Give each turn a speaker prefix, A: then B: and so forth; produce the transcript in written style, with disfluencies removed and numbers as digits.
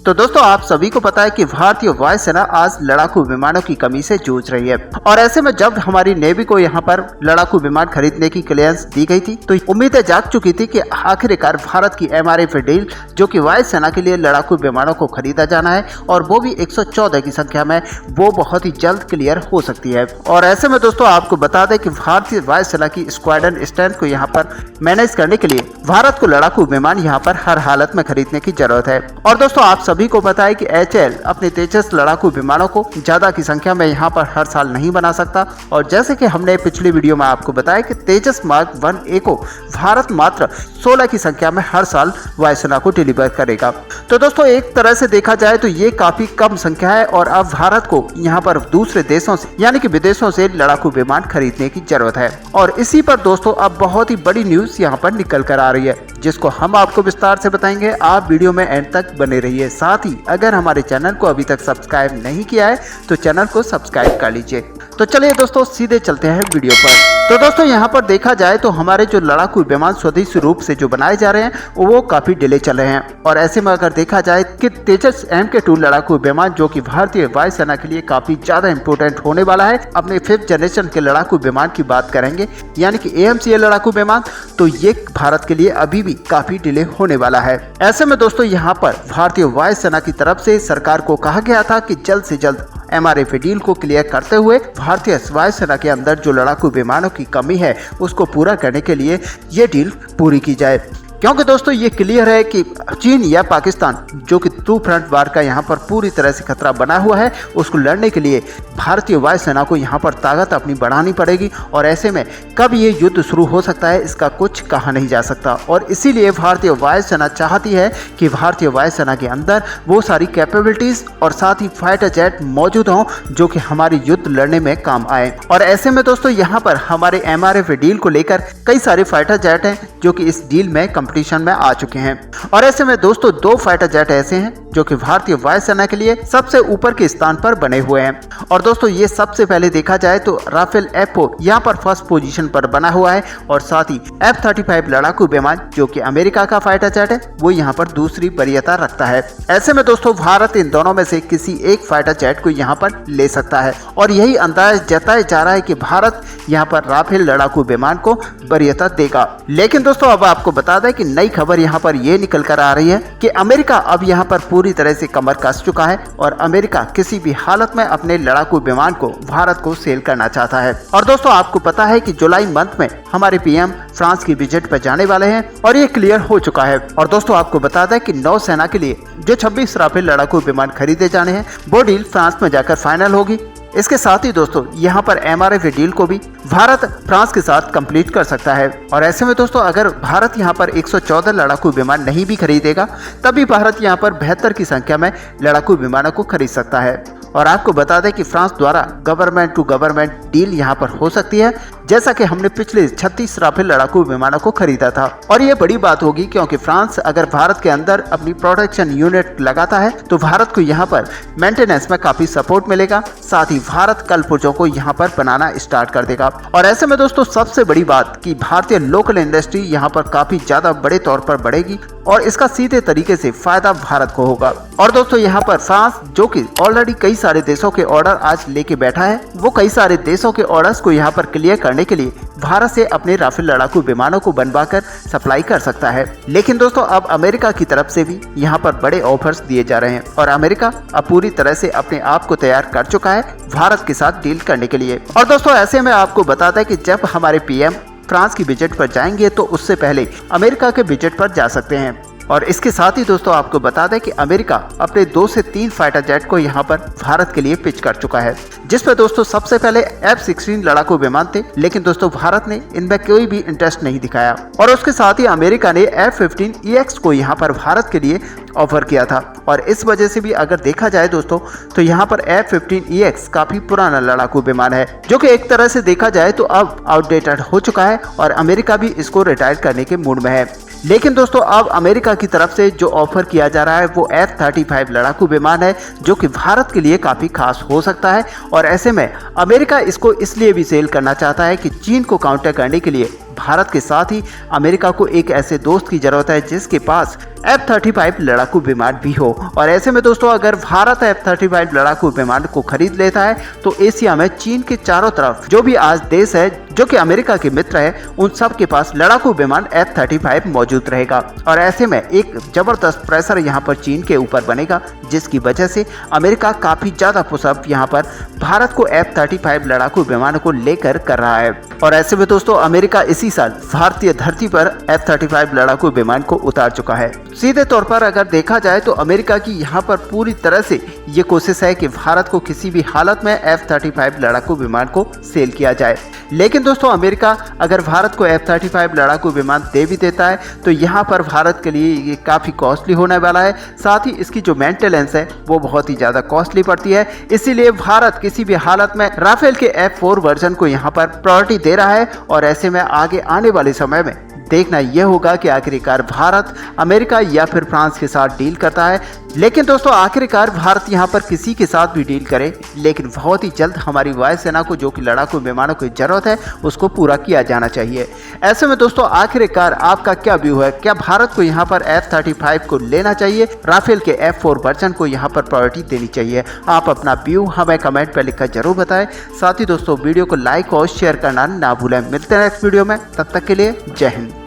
A: तो दोस्तों आप सभी को पता है कि भारतीय वायुसेना आज लड़ाकू विमानों की कमी से जूझ रही है और ऐसे में जब हमारी नेवी को यहाँ पर लड़ाकू विमान खरीदने की क्लियरेंस दी गई थी तो उम्मीदें जाग चुकी थी कि आखिरकार भारत की MRF डील जो कि वायुसेना के लिए लड़ाकू विमानों को खरीदा जाना है और वो भी 114 की संख्या में, वो बहुत ही जल्द क्लियर हो सकती है। और ऐसे में दोस्तों आपको बता दें कि भारतीय वायुसेना की स्क्वाड्रन स्ट्रेंथ को यहाँ पर मैनेज करने के लिए भारत को लड़ाकू विमान यहाँ पर हर हालत में खरीदने की जरूरत है। और दोस्तों आप सभी को पता है कि HAL अपने तेजस लड़ाकू विमानों को ज्यादा की संख्या में यहाँ पर हर साल नहीं बना सकता और जैसे कि हमने पिछली वीडियो में आपको बताया कि तेजस मार्क 1A को भारत मात्र 16 की संख्या में हर साल वायुसेना को डिलीवर करेगा। तो दोस्तों एक तरह से देखा जाए तो ये काफी कम संख्या है और अब भारत को यहाँ पर दूसरे देशों से यानी कि विदेशों से लड़ाकू विमान खरीदने की जरूरत है। और इसी पर दोस्तों अब बहुत ही बड़ी न्यूज यहाँ पर निकल कर आ रही है जिसको हम आपको विस्तार से बताएंगे। आप वीडियो में एंड तक बने रहिए। साथ ही अगर हमारे चैनल को अभी तक सब्सक्राइब नहीं किया है तो चैनल को सब्सक्राइब कर लीजिए। तो चलिए दोस्तों सीधे चलते हैं वीडियो पर। तो दोस्तों यहाँ पर देखा जाए तो हमारे जो लड़ाकू विमान स्वदेशी रूप से जो बनाए जा रहे हैं वो काफी डिले चल रहे हैं और ऐसे में अगर देखा जाए कि तेजस MK2 लड़ाकू विमान जो कि भारतीय वायुसेना के लिए काफी ज्यादा इंपोर्टेंट होने वाला है, अपने 5th जनरेशन के लड़ाकू विमान की बात करेंगे यानी कि AMCA लड़ाकू विमान, तो ये भारत के लिए अभी भी काफी डिले होने वाला है। ऐसे में दोस्तों यहाँ पर भारतीय वायुसेना की तरफ से सरकार को कहा गया था कि जल्द से जल्द MRF डील को क्लियर करते हुए भारतीय वायुसेना के अंदर जो लड़ाकू विमानों की कमी है उसको पूरा करने के लिए ये डील पूरी की जाए। क्योंकि दोस्तों ये क्लियर है कि चीन या पाकिस्तान जो कि 2 फ्रंट वार का यहाँ पर पूरी तरह से खतरा बना हुआ है, उसको लड़ने के लिए भारतीय वायुसेना को यहाँ पर ताकत अपनी बढ़ानी पड़ेगी और ऐसे में कब ये युद्ध शुरू हो सकता है इसका कुछ कहा नहीं जा सकता। और इसीलिए भारतीय वायुसेना चाहती है कि भारतीय वायुसेना के अंदर वो सारी कैपेबिलिटीज और साथ ही फाइटर जेट मौजूद हों जो कि हमारी युद्ध लड़ने में काम आए। और ऐसे में दोस्तों यहाँ पर हमारे MRF डील को लेकर कई सारे फाइटर जेट हैं जो कि इस डील में कंपटीशन में आ चुके हैं। और ऐसे में दोस्तों 2 फाइटर जेट ऐसे हैं जो कि भारतीय वायुसेना के लिए सबसे ऊपर के स्थान पर बने हुए हैं। और दोस्तों ये सबसे पहले देखा जाए तो राफेल F4 यहाँ पर फर्स्ट पोजीशन पर बना हुआ है और साथ ही F-35 लड़ाकू विमान जो कि अमेरिका का फाइटर जेट है वो यहाँ पर दूसरी वरीयता रखता है। ऐसे में दोस्तों भारत इन दोनों में से किसी एक फाइटर जेट को यहाँ पर ले सकता है और यही अंदाज जताया जा रहा है कि भारत यहाँ पर राफेल लड़ाकू विमान को वरीयता देगा। लेकिन दोस्तों अब आपको बता दें कि नई खबर यहाँ पर ये निकल कर आ रही है कि अमेरिका अब यहाँ पर पूरी तरह से कमर कस चुका है और अमेरिका किसी भी हालत में अपने लड़ाकू विमान को भारत को सेल करना चाहता है। और दोस्तों आपको पता है कि जुलाई मंथ में हमारे PM फ्रांस की विजिट पर जाने वाले हैं और ये क्लियर हो चुका है। और दोस्तों आपको बता दें कि नौसेना के लिए जो 26 राफेल लड़ाकू विमान खरीदे जाने हैं वो डील फ्रांस में जाकर फाइनल होगी। इसके साथ ही दोस्तों यहाँ पर MRF डील को भी भारत फ्रांस के साथ कंप्लीट कर सकता है। और ऐसे में दोस्तों अगर भारत यहाँ पर 114 लड़ाकू विमान नहीं भी खरीदेगा तभी भारत यहाँ पर 72 की संख्या में लड़ाकू विमानों को खरीद सकता है। और आपको बता दें कि फ्रांस द्वारा गवर्नमेंट टू गवर्नमेंट डील यहाँ पर हो सकती है जैसा कि हमने पिछले 36 राफेल लड़ाकू विमानों को खरीदा था। और ये बड़ी बात होगी क्योंकि फ्रांस अगर भारत के अंदर अपनी प्रोडक्शन यूनिट लगाता है तो भारत को यहाँ पर मेंटेनेंस में काफी सपोर्ट मिलेगा, साथ ही भारत कल पुर्जों को यहाँ पर बनाना स्टार्ट कर देगा। और ऐसे में दोस्तों सबसे बड़ी बात कि भारतीय लोकल इंडस्ट्री यहाँ पर काफी ज्यादा बड़े तौर पर बढ़ेगी और इसका सीधे तरीके से फायदा भारत को होगा। और दोस्तों यहाँ पर फ्रांस जो कि ऑलरेडी कई सारे देशों के ऑर्डर आज लेके बैठा है, वो कई सारे देशों के ऑर्डर्स को यहाँ पर क्लियर करने के लिए भारत से अपने राफेल लड़ाकू विमानों को बनवाकर सप्लाई कर सकता है। लेकिन दोस्तों अब अमेरिका की तरफ से भी यहाँ पर बड़े ऑफर्स दिए जा रहे हैं और अमेरिका अब पूरी तरह से अपने आप को तैयार कर चुका है भारत के साथ डील करने के लिए। और दोस्तों ऐसे में आपको बता दें कि जब हमारे PM फ्रांस की विजिट पर जाएंगे तो उससे पहले अमेरिका के विजिट पर जा सकते हैं। और इसके साथ ही दोस्तों आपको बता दें कि अमेरिका अपने 2 से 3 फाइटर जेट को यहाँ पर भारत के लिए पिच कर चुका है जिसमें दोस्तों सबसे पहले F-16 लड़ाकू विमान थे, लेकिन दोस्तों भारत ने इनमें कोई भी इंटरेस्ट नहीं दिखाया। और उसके साथ ही अमेरिका ने F-15EX को यहाँ पर भारत के लिए ऑफर किया था। और इस वजह से भी अगर देखा जाए दोस्तों तो यहाँ पर F-15EX काफी पुराना लड़ाकू विमान है जो कि एक तरह से देखा जाए तो अब आउटडेटेड हो चुका है और अमेरिका भी इसको रिटायर करने के मूड में है। लेकिन दोस्तों अब अमेरिका की तरफ से जो ऑफर किया जा रहा है वो F-35 लड़ाकू विमान है जो कि भारत के लिए काफी खास हो सकता है। और ऐसे में अमेरिका इसको इसलिए भी सेल करना चाहता है कि चीन को काउंटर करने के लिए भारत के साथ ही अमेरिका को एक ऐसे दोस्त की जरूरत है जिसके पास F-35 लड़ाकू विमान भी हो। और ऐसे में दोस्तों अगर भारत F-35 लड़ाकू विमान को खरीद लेता है तो एशिया में चीन के चारों तरफ जो भी आज देश है जो कि अमेरिका के मित्र है, उन सब के पास लड़ाकू विमान F-35 मौजूद रहेगा। और ऐसे में एक जबरदस्त प्रेशर यहाँ पर चीन के ऊपर बनेगा, जिसकी वजह से अमेरिका काफी ज्यादा पुशअप यहाँ पर भारत को F-35 लड़ाकू विमान को लेकर कर रहा है। और ऐसे में दोस्तों अमेरिका इसी साल भारतीय धरती पर F-35 लड़ाकू विमान को उतार चुका है। सीधे तौर पर अगर देखा जाए तो अमेरिका की यहाँ पर पूरी तरह से ये कोशिश है कि भारत को किसी भी हालत में F-35 लड़ाकू विमान को सेल किया जाए। लेकिन दोस्तों अमेरिका अगर भारत को F-35 लड़ाकू विमान दे भी देता है तो यहाँ पर भारत के लिए ये काफ़ी कॉस्टली होने वाला है। साथ ही इसकी जो मेंटेनेंस है वो बहुत ही ज़्यादा कॉस्टली पड़ती है। इसीलिए भारत किसी भी हालत में राफेल के F4 वर्जन को यहाँ पर प्रायोरिटी दे रहा है। और ऐसे में आगे आने वाले समय में देखना यह होगा कि आखिरकार भारत अमेरिका या फिर फ्रांस के साथ डील करता है। लेकिन दोस्तों आखिरकार भारत यहां पर किसी के साथ भी डील करे, लेकिन बहुत ही जल्द हमारी वायुसेना को जो कि लड़ाकू विमानों की जरूरत है उसको पूरा किया जाना चाहिए। ऐसे में दोस्तों आखिरकार आपका क्या व्यू है? क्या भारत को यहां पर F-35 को लेना चाहिए, राफेल के F4 वर्जन को यहां पर प्रायोरिटी देनी चाहिए? आप अपना व्यू हमें कमेंट पर लिखकर जरूर बताएं। साथ ही दोस्तों वीडियो को लाइक और शेयर करना ना भूलें। मिलते हैं नेक्स्ट वीडियो में, तब तक के लिए जय हिंद।